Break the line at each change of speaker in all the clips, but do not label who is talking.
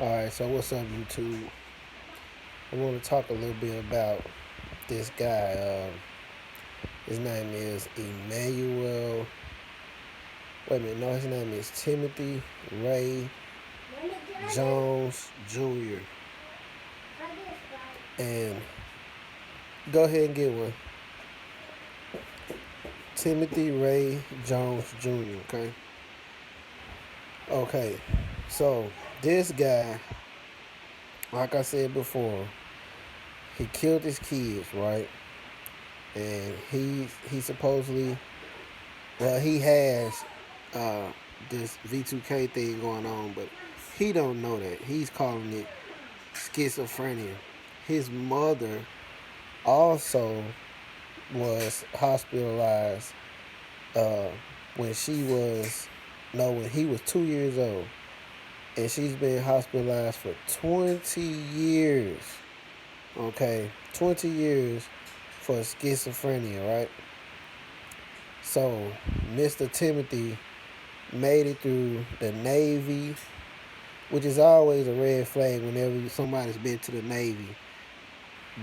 Alright, so what's up, YouTube? I want to talk a little bit about this guy. His name is Emmanuel. Wait a minute, no, his name is Timothy Ray Jones Jr. And go ahead and get one. Timothy Ray Jones Jr., okay? Okay, so this guy, like I said before, he killed his kids, right? And he supposedly, well, he has this V2K thing going on, but he don't know that. He's calling it schizophrenia. His mother also was hospitalized uh, when when he was 2 years old, and she's been hospitalized for 20 years. Okay, 20 years for schizophrenia, right? So Mr. Timothy made it through the Navy, which is always a red flag whenever somebody's been to the Navy,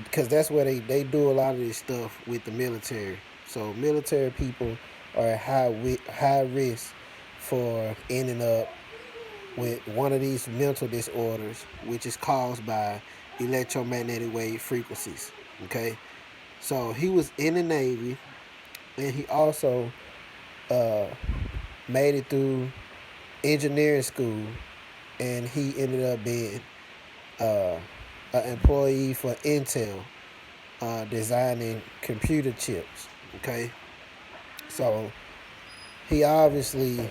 because that's where they do a lot of this stuff with the military. So military people are at high risk for ending up with one of these mental disorders, which is caused by electromagnetic wave frequencies. Okay, so he was in the Navy, and he also uh, made it through engineering school, and he ended up being uh, an employee for Intel, designing computer chips. Okay, so he obviously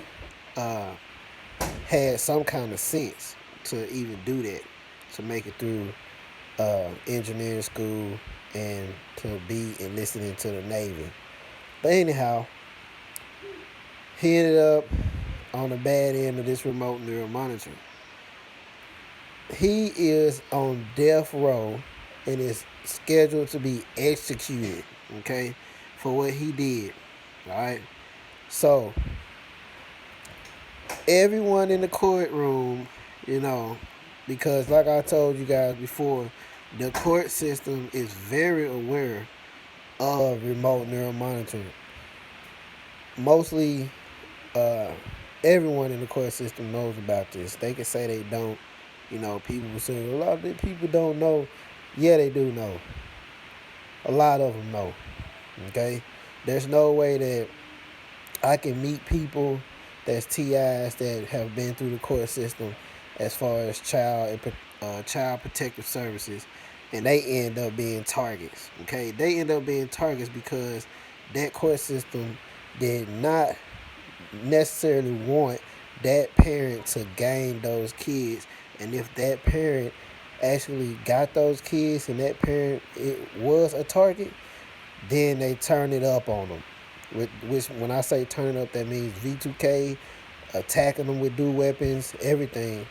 uh, had some kind of sense to even do that, to make it through engineering school and to be enlisted into the Navy. But anyhow, he ended up on the bad end of this remote neural monitoring. He is on death row and is scheduled to be executed, okay, for what he did. All right. So everyone in the courtroom, because like I told you guys before, the court system is very aware of remote neural monitoring. Mostly, uh, everyone in the court system knows about this. They can say they don't. People will say a lot of the people don't know. Yeah, they do know. A lot of them know. Okay, there's no way that I can meet people that's TIs that have been through the court system as far as child protective services, and they end up being targets. Okay, they end up being targets because that court system did not necessarily want that parent to gain those kids, and if that parent actually got those kids and that parent it was a target, then they turn it up on them. Which, when I say turn up, that means V2K, attacking them with dual weapons, everything,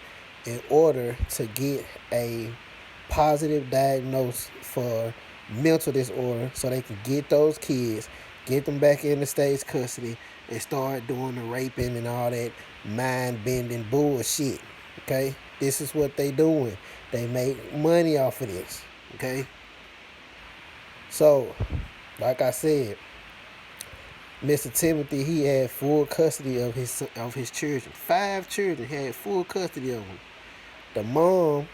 in order to get a positive diagnosis for mental disorder, so they can get those kids, get them back in the state's custody, and start doing the raping and all that mind-bending bullshit. Okay, this is what they doing. They make money off of this. Okay, so like I said, Mr. Timothy, he had full custody of his children. 5 children. He had full custody of them. The mom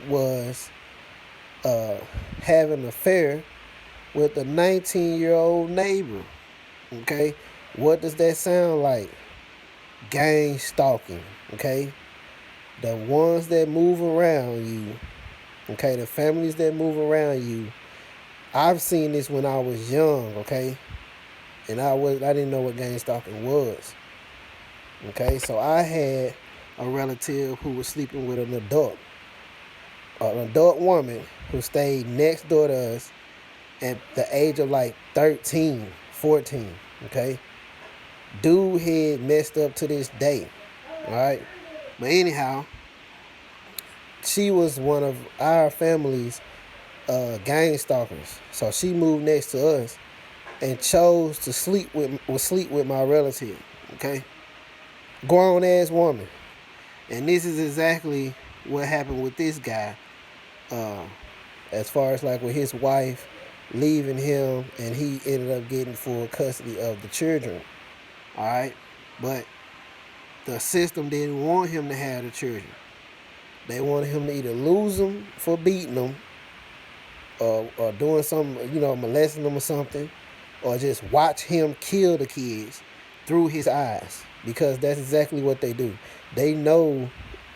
was having an affair with a 19-year-old neighbor. Okay, what does that sound like? Gang stalking. Okay, the ones that move around you. Okay, the families that move around you. I've seen this when I was young. Okay. And I didn't know what gang stalking was. Okay, so I had a relative who was sleeping with an adult woman who stayed next door to us at the age of like 13, 14. Okay, dude head messed up to this day. All right, but anyhow, she was one of our family's gang stalkers. So she moved next to us and chose to sleep with my relative. Okay, grown ass woman, and this is exactly what happened with this guy, uh, as far as like with his wife leaving him, and he ended up getting full custody of the children. All right, but the system didn't want him to have the children. They wanted him to either lose them for beating them, or doing something, molesting them or something, or just watch him kill the kids through his eyes, because that's exactly what they do. They know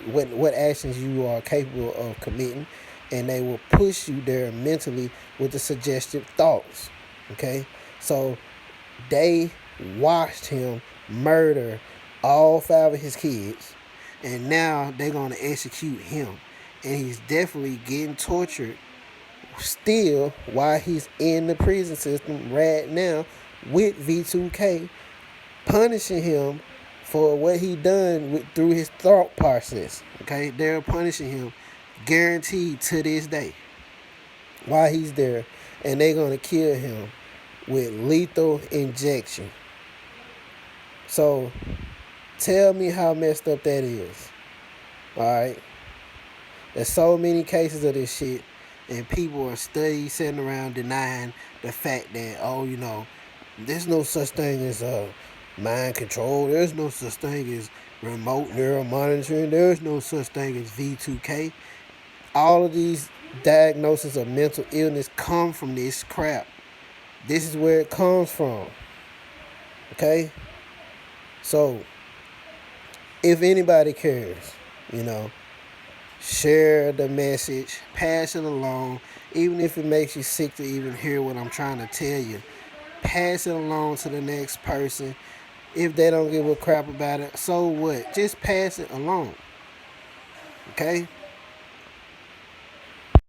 what actions you are capable of committing, and they will push you there mentally with the suggestive thoughts. Okay, so they watched him murder all 5 of his kids, and now they're gonna execute him, and he's definitely getting tortured still while he's in the prison system right now with V2K punishing him for what he done through his thought process. Okay, they're punishing him guaranteed to this day while he's there, and they're gonna kill him with lethal injection. So tell me how messed up that is. Alright? There's so many cases of this shit, and people are sitting around denying the fact that, there's no such thing as mind control. There's no such thing as remote neural monitoring. There's no such thing as V2K. All of these diagnoses of mental illness come from this crap. This is where it comes from. Okay? So, if anybody cares, share the message, pass it along, even if it makes you sick to even hear what I'm trying to tell you. Pass it along to the next person. If they don't give a crap about it, so what? Just pass it along. Okay?